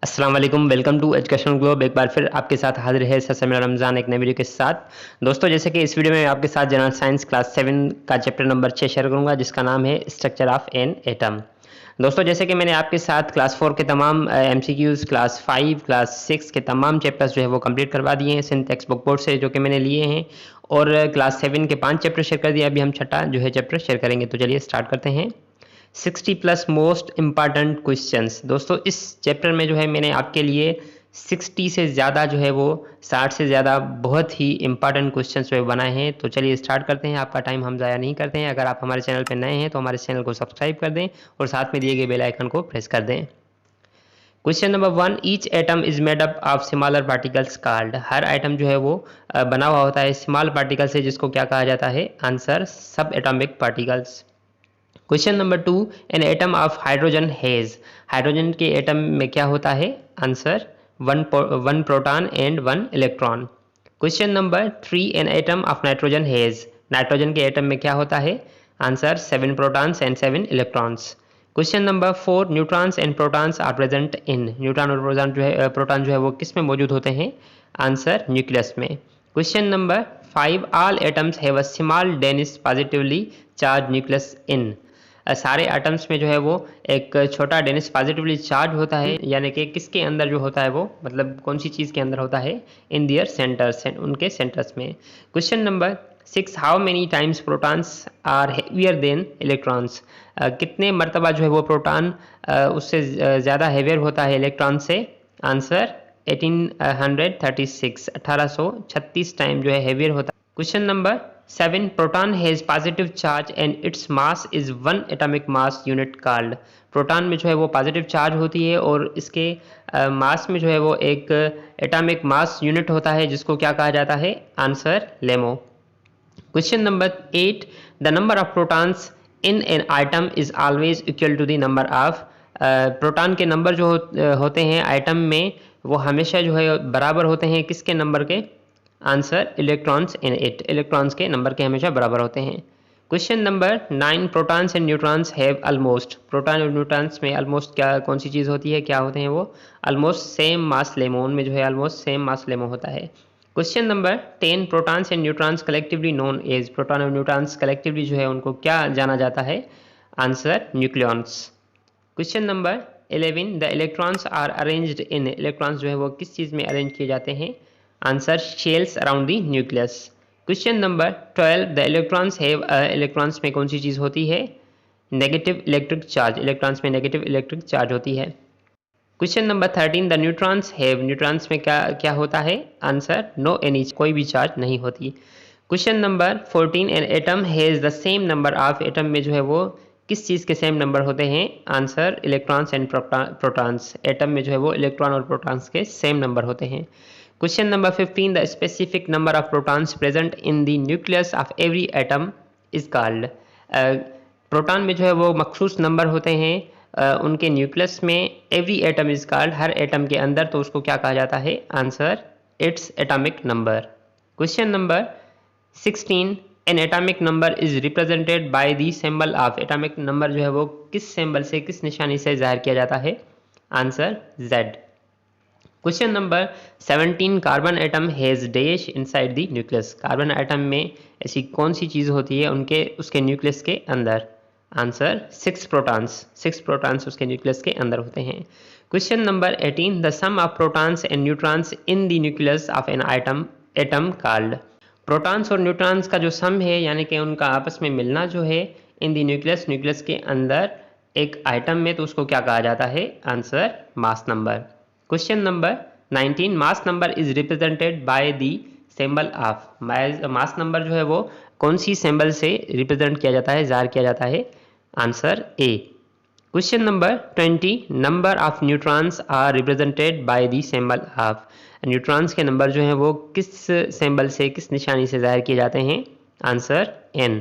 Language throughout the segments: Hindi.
अस्सलाम वालेकुम, वेलकम टू एजुकेशन ग्लोब। एक बार फिर आपके साथ हाजिर है सर मेरा रमज़ान एक नई वीडियो के साथ। दोस्तों, जैसे कि इस वीडियो में मैं आपके साथ जनरल साइंस क्लास 7 का चैप्टर नंबर 6 शेयर करूंगा, जिसका नाम है स्ट्रक्चर ऑफ एन एटम। दोस्तों, जैसे कि मैंने आपके साथ क्लास 4 के तमाम एमसीक्यूज़, क्लास 5, क्लास 6 के तमाम चैप्टर्स जो है वो कंप्लीट करवा दिए हैं सिंध टेक्स्ट बुक बोर्ड से, जो कि मैंने लिए हैं, और क्लास 7 के 5 चैप्टर शेयर कर दिए। अभी हम छठा जो है चैप्टर शेयर करेंगे, तो चलिए स्टार्ट करते हैं। 60 प्लस मोस्ट इम्पॉर्टेंट क्वेश्चंस। दोस्तों, इस चैप्टर में जो है मैंने आपके लिए 60 से ज़्यादा जो है वो 60 से ज़्यादा बहुत ही इंपॉर्टेंट क्वेश्चंस जो है बनाए हैं। तो चलिए स्टार्ट करते हैं, आपका टाइम हम ज़ाया नहीं करते हैं। अगर आप हमारे चैनल पर नए हैं तो हमारे चैनल को सब्सक्राइब कर दें और साथ में दिए गए बेल आइकन को प्रेस कर दें। Question number 1, each atom is made up of smaller particles called. Her item जो है वो बना हुआ होता है स्मॉल पार्टिकल से, जिसको क्या कहा जाता है? Answer, subatomic particles. Question number 2, an atom of hydrogen has. Hydrogen के एटम में क्या होता है? Answer, one proton and one electron. Question number 3, an atom of nitrogen has. Nitrogen के एटम में क्या होता है? Answer, 7 protons and 7 electrons. Question number 4, neutrons and protons are present in. Neutron और प्रोटॉन जो है वो किस में मौजूद होते हैं? आंसर, न्यूक्लियस में। Question number 5, all atoms have a small dense positively charge nucleus in. सारे एटम्स में जो है वो एक छोटा डेनिस पॉजिटिवली चार्ज होता है, यानी कि किसके अंदर जो होता है वो, मतलब कौन सी चीज़ के अंदर होता है? इन दियर सेंटर्स, उनके सेंटर्स में। Question number 6, how many times protons are heavier than electrons. कितने मरतबा जो है वो प्रोटॉन उससे ज़्यादा हेवियर होता है इलेक्ट्रॉन से? आंसर, 1836, 1836 टाइम जो है हेवियर होता है। Question number 7, proton has positive charge and its mass is 1 atomic mass unit called. Proton में जो है वो पॉजिटिव चार्ज होती है और इसके मास में जो है वो एक एटॉमिक मास यूनिट होता है, जिसको क्या कहा जाता है? आंसर, लेमो। Question number 8, the number of protons in an atom is always equal to the number of. Proton के नंबर जो होते हैं आइटम में, वो हमेशा जो है बराबर होते हैं किसके नंबर के? Answer, electrons in it. Electrons के नंबर के हमेशा बराबर होते हैं। Question number 9, protons and neutrons have almost. Proton और न्यूट्रॉन्स में ऑलमोस्ट क्या, कौन सी चीज़ होती है, क्या होते हैं वो? ऑलमोस्ट सेम मास लेमो। उनमें जो है ऑलमोस्ट सेम मास लेमो होता है। Question number 10, protons and neutrons collectively known as. Proton और न्यूट्रॉन्स कलेक्टिवली जो है उनको क्या जाना जाता है? Answer, nucleons. Question number 11, the electrons are arranged in. Electrons जो है वो किस चीज़ में अरेंज किए जाते हैं? Answer, shells around the nucleus. Question number 12, the electrons have. Electrons में कौन सी चीज़ होती है? Negative electric charge. इलेक्ट्रॉन्स में नेगेटिव इलेक्ट्रिक चार्ज होती है। Question number 13, the neutrons have. Neutrons में क्या क्या होता है? आंसर, नो एनी, कोई भी चार्ज नहीं होती। Question number 14, an atom has the same number of. Atom में जो है वो किस चीज़ के सेम नंबर होते हैं? Answer, electrons and protons. Atom में जो है वो इलेक्ट्रॉन और प्रोटॉन्स के सेम नंबर होते हैं। Question number 15, the specific number of protons present in the nucleus of every atom is called. Proton में जो है वो मखसूस नंबर होते हैं उनके न्यूक्लियस में। Every atom is called, her atom के अंदर, तो उसको क्या कहा जाता है? Answer, its atomic number. Question number 16, N atomic number is represented by the symbol of. Atomic number जो है वो किस सिंबल से, किस निशानी से जाहिर किया जाता है? Answer, Z। Question number 17, carbon atom has dash inside the nucleus. Carbon atom में ऐसी कौन सी चीज़ होती है उनके, उसके न्यूक्लियस के अंदर? Answer, 6 protons. 6 प्रोटॉन्स उसके न्यूक्लियस के अंदर होते हैं। Question number 18, the sum of protons and neutrons in the nucleus of an atom called. Protons और न्यूट्रॉन्स का जो सम है, यानी कि उनका आपस में मिलना जो है इन द न्यूक्लियस, न्यूक्लियस के अंदर एक आइटम में, तो उसको क्या कहा जाता है? Answer, mass number. Question number 19, mass number is represented by the symbol of. Mass number जो है वो कौन सी सिंबल से रिप्रेजेंट किया जाता है, जाहिर किया जाता है? Answer, A। Question number 20, number of neutrons are represented by the symbol of. Neutrons के नंबर जो हैं वो किस सिंबल से, किस निशानी से जाहिर किए जाते हैं? Answer, N।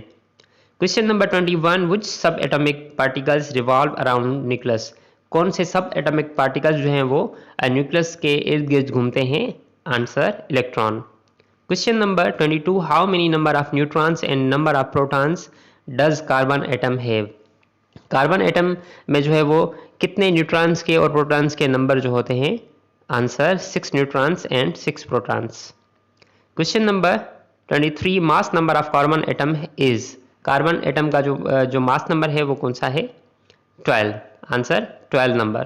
क्वेश्चन नंबर 21, विच सब atomic particles revolve around nucleus. कौन से सब एटॉमिक पार्टिकल्स जो हैं वो न्यूक्लियस के इर्द गिर्द घूमते हैं? Answer, electron. Question number 22, how many number of neutrons and number of protons does carbon atom have. Carbon atom में जो है वो कितने न्यूट्रॉन्स के और प्रोटॉन्स के नंबर जो होते हैं? Answer 6 neutrons and 6 protons. Question number 23, mass number of carbon atom is. Carbon atom का जो मास नंबर है वो कौन सा है? 12। Answer 12 number.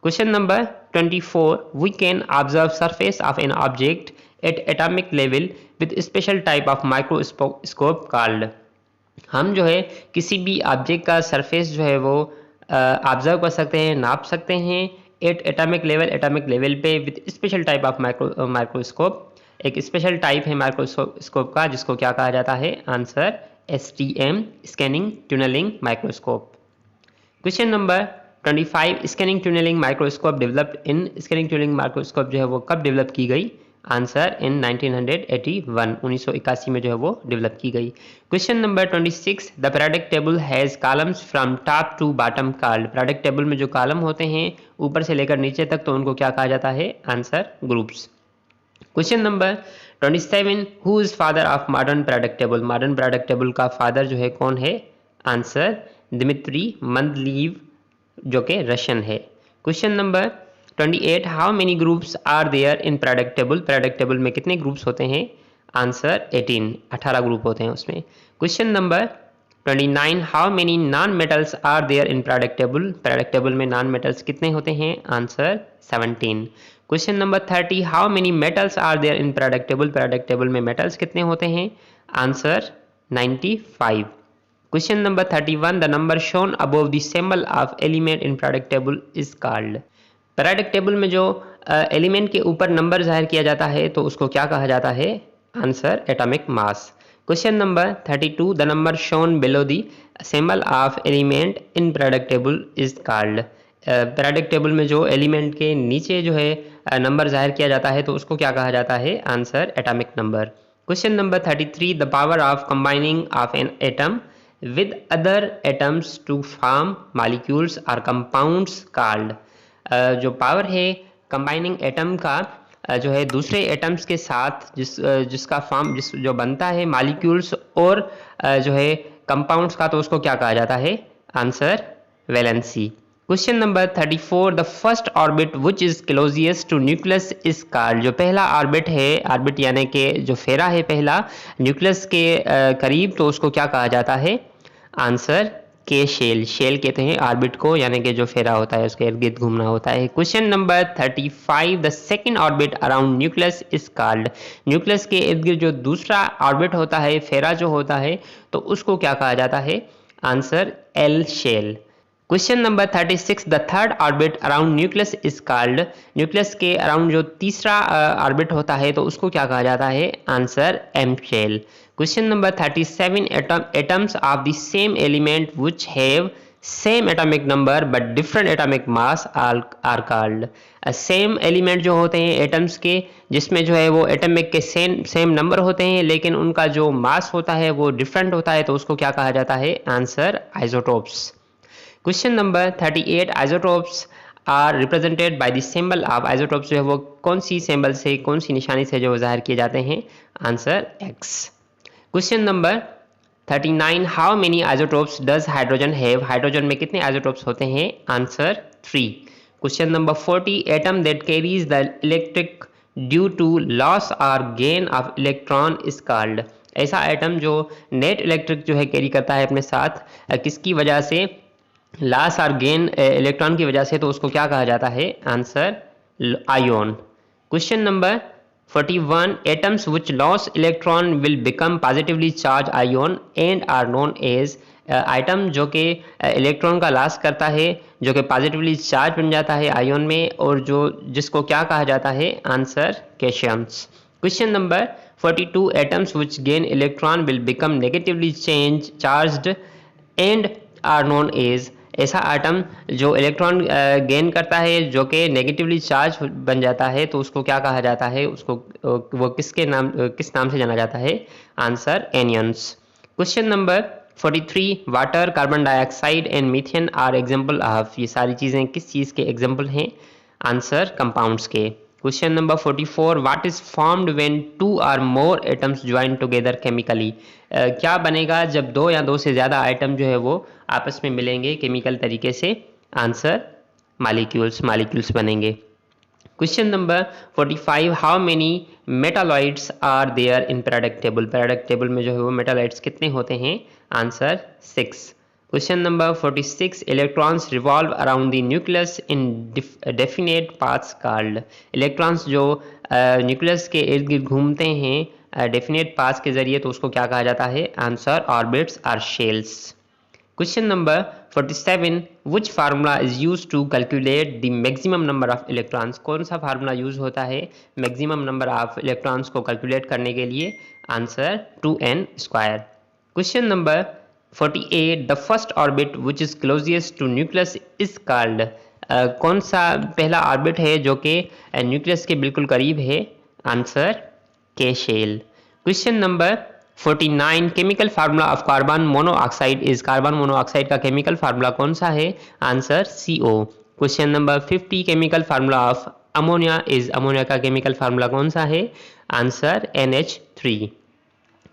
Question number 24, we can observe surface of an object at atomic level with special type of microscope called. हम जो है किसी भी ऑब्जेक्ट का सरफेस जो है वो ऑब्जर्व कर सकते हैं, नाप सकते हैं एट एटॉमिक लेवल पे with special type of microscope. एक स्पेशल टाइप है माइक्रोस्कोप का जिसको क्या कहा जाता है? Answer STM, scanning tunnelling microscope. Question number 25, scanning tunnelling microscope developed in. Scanning tunnelling microscope जो है वो कब डेवलप की गई? आंसर इन 1981, 1981 में जो है वो डेवलप की गई। Question number 26, the periodic table has columns from top to bottom called. Periodic table में जो कॉलम होते हैं ऊपर से लेकर नीचे तक, तो उनको क्या कहा जाता है? Answer groups. Question number 27, who is father of modern periodic table. Modern periodic table का फादर जो है कौन है? आंसर दिमित्री मंदलीव, जो कि रशियन है। Question number 28, how many groups are there in periodic table. Periodic table में कितने ग्रुप्स होते हैं? आंसर 18, 18 ग्रुप होते हैं उसमें। Question number 29, how many non metals are there in periodic table. Periodic table में नॉन मेटल्स कितने होते हैं? Answer 17। Question number 30, how many metals are there in periodic table. Periodic table में मेटल्स कितने होते हैं? Answer 95। Question number 31, the number shown above the symbol of element in periodic table is called. Periodic table में जो एलिमेंट के ऊपर नंबर जाहिर किया जाता है तो उसको क्या कहा जाता है? Answer atomic mass. Question number 32, the number shown below the symbol of element in periodic table is called. Periodic table में जो एलिमेंट के नीचे जो है नंबर जाहिर किया जाता है तो उसको क्या कहा जाता है? Answer atomic number. Question number 33, the power of combining of an atom with other atoms to form molecules or compounds called। जो पावर है कंबाइनिंग एटम का जो है दूसरे एटम्स के साथ जिसका फॉर्म जो बनता है मॉलिक्यूल्स और जो है कंपाउंड्स का, तो उसको क्या कहा जाता है? Answer valency. Question number 34, the first orbit which is closest to nucleus is called. जो पहला ऑर्बिट है, ऑर्बिट यानी कि जो फेरा है पहला न्यूक्लियस के करीब, तो उसको क्या कहा जाता है? Answer K shell. शेल कहते हैं ऑर्बिट को, यानी कि जो फेरा होता है उसके इर्द गिर्द घूमना होता है। Question number 35, the second orbit around nucleus is called. Nucleus के इर्द गिर्द जो दूसरा ऑर्बिट होता है, फेरा जो होता है, तो उसको क्या कहा जाता है? Answer L shell. Question number 36, the third orbit around nucleus is called. Nucleus के अराउंड जो तीसरा ऑर्बिट होता है तो उसको क्या कहा जाता है? Answer M shell. Question number 37, atoms of the same element which have same atomic number but different atomic mass are called. Same element जो होते हैं एटम्स के, जिसमें जो है वो एटॉमिक के सेम नंबर होते हैं लेकिन उनका जो मास होता है वो डिफरेंट होता है, तो उसको क्या कहा जाता है? Answer isotopes. Question number 38, isotopes are represented by the symbol of. Isotopes जो है वो कौन सी सिंबल से, कौन सी निशानी से जो जाहिर किए जाते हैं? Answer X. Question number 39, how many isotopes does hydrogen have. Hydrogen में कितने आइसोटोप्स होते हैं? Answer 3। Question number 40, atom that carries the electric due to loss or gain of electron is called. ऐसा एटम जो नेट इलेक्ट्रिक जो है कैरी करता है अपने साथ, किसकी वजह से? लॉस और गेन इलेक्ट्रॉन की वजह से, तो उसको क्या कहा जाता है? Answer ion. Question number 41, atoms which loss electron will become positively charge ion and are known as. Atom जो कि इलेक्ट्रॉन का लॉस करता है, जो कि पॉजिटिवली चार्ज बन जाता है आयोन में, और जिसको क्या कहा जाता है? Answer cations. Question number 42, atoms which gain electron will become negatively charged and are known as. ऐसा आइटम जो इलेक्ट्रॉन गेन करता है जो कि नेगेटिवली चार्ज बन जाता है, तो उसको क्या कहा जाता है? उसको वो किस नाम से जाना जाता है? Answer anions. Question number 43, water, carbon dioxide and methane are example of. ये सारी चीज़ें किस चीज़ के एग्जाम्पल हैं? आंसर कंपाउंड्स के। Question number 44, what is formed when 2 or more atoms join together chemically. क्या बनेगा जब 2 या 2 से ज़्यादा आइटम जो है वो आपस में मिलेंगे केमिकल तरीके से। आंसर मालिक्यूल्स बनेंगे। Question number 45, how many metalloids are there in periodic table. Periodic table में जो है वो मेटालॉइड्स कितने होते हैं। Answer 6। Question number 46, electrons revolve around the nucleus in definite paths called. Electrons जो न्यूक्लियस के इर्द गिर्द घूमते हैं डेफिनेट पाथ्स के जरिए तो उसको क्या कहा जाता है। आंसर ऑर्बिट्स और shells. Question number 47, which formula is use to calculate the maximum number of electrons. कौन सा फार्मूला यूज होता है मैक्सिमम नंबर ऑफ इलेक्ट्रॉन्स को कैलकुलेट करने के लिए। Answer 2n²। Question number 48, the first orbit which is closest to nucleus is called. कौन सा पहला ऑर्बिट है जो कि न्यूक्लियस के बिल्कुल करीब है। Answer K shell. Question number 49, chemical formula of carbon monoxide is. Carbon monoxide का केमिकल फार्मूला कौन सा है। Answer CO। Question number 50, chemical formula of ammonia is. Ammonia का केमिकल फार्मूला कौन सा है। Answer NH3।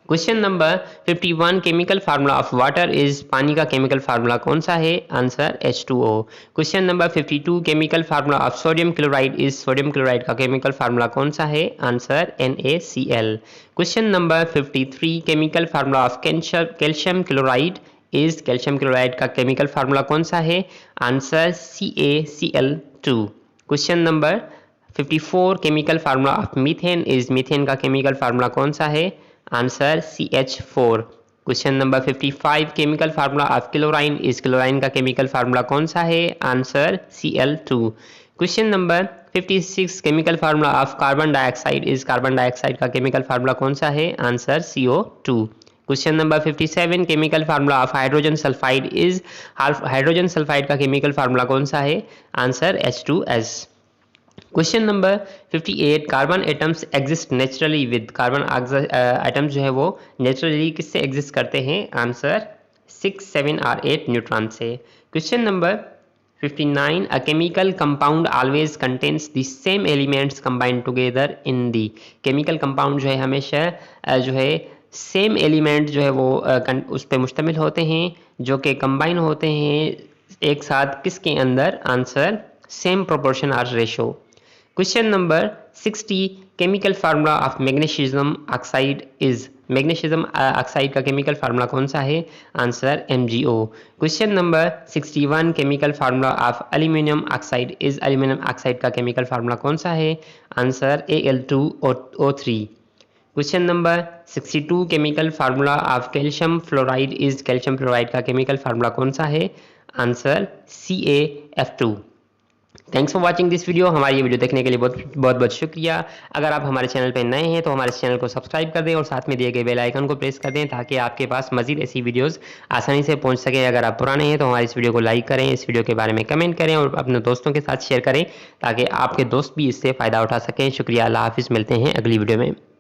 Question number 51, chemical formula of water is. पानी का केमिकल फार्मूला कौन सा है। Answer H2O। Question number 52, chemical formula of sodium chloride is. Sodium chloride का केमिकल फार्मूला कौन सा है। Answer NaCl। Question number 53, chemical formula of calcium chloride is. Calcium chloride का केमिकल फार्मूला कौन सा है। Answer CaCl2। Question number 54, chemical formula of methane is. Methane का केमिकल फार्मूला कौन सा है। Answer CH4। Question number 55, chemical formula of chlorine is. Chlorine का केमिकल फार्मूला कौन सा है। Answer Cl2। Question number 56, chemical formula of carbon dioxide is. Carbon dioxide का केमिकल फार्मूला कौन सा है। Answer CO2। Question number 57, chemical formula of hydrogen sulphide is. Hydrogen sulphide का केमिकल फार्मूला कौन सा है। Answer H2S। Question number 58, carbon atoms exist naturally with. Carbon atoms जो है वो नेचुरली किससे एग्जिस्ट करते हैं। आंसर 6, 7 और 8 न्यूट्रॉन से। Question number 59, a chemical compound always contains the same elements combined together in the. Chemical compound जो है हमेशा जो है सेम एलिमेंट जो है वो उस पर मुश्तमिल होते हैं जो कि कंबाइन होते हैं एक साथ किसके अंदर। आंसर सेम प्रोपोर्शन और ratio. Question number 60, chemical formula of magnesium oxide is. Magnesium oxide का केमिकल फार्मूला कौन सा है। Answer MgO। Question number 61, chemical formula of aluminium oxide is. Aluminium oxide का केमिकल फार्मूला कौन सा है। Answer Al2O3। Question number 62, chemical formula of calcium fluoride is. Calcium fluoride का केमिकल फार्मूला कौन सा है। Answer CaF2। Thanks for watching this video. हमारी ये वीडियो देखने के लिए बहुत बहुत शुक्रिया। अगर आप हमारे चैनल पर नए हैं तो हमारे चैनल को सब्सक्राइब कर दें और साथ में दिए गए बेल आइकन को प्रेस कर दें ताकि आपके पास मजीद ऐसी वीडियोस आसानी से पहुंच सके। अगर आप पुराने हैं तो हमारे इस वीडियो को लाइक करें, इस वीडियो के बारे में कमेंट करें और अपने दोस्तों के साथ शेयर करें ताकि आपके दोस्त भी इससे फ़ायदा उठा सकें। शुक्रिया, अल्लाह हाफिज़। मिलते हैं अगली वीडियो में।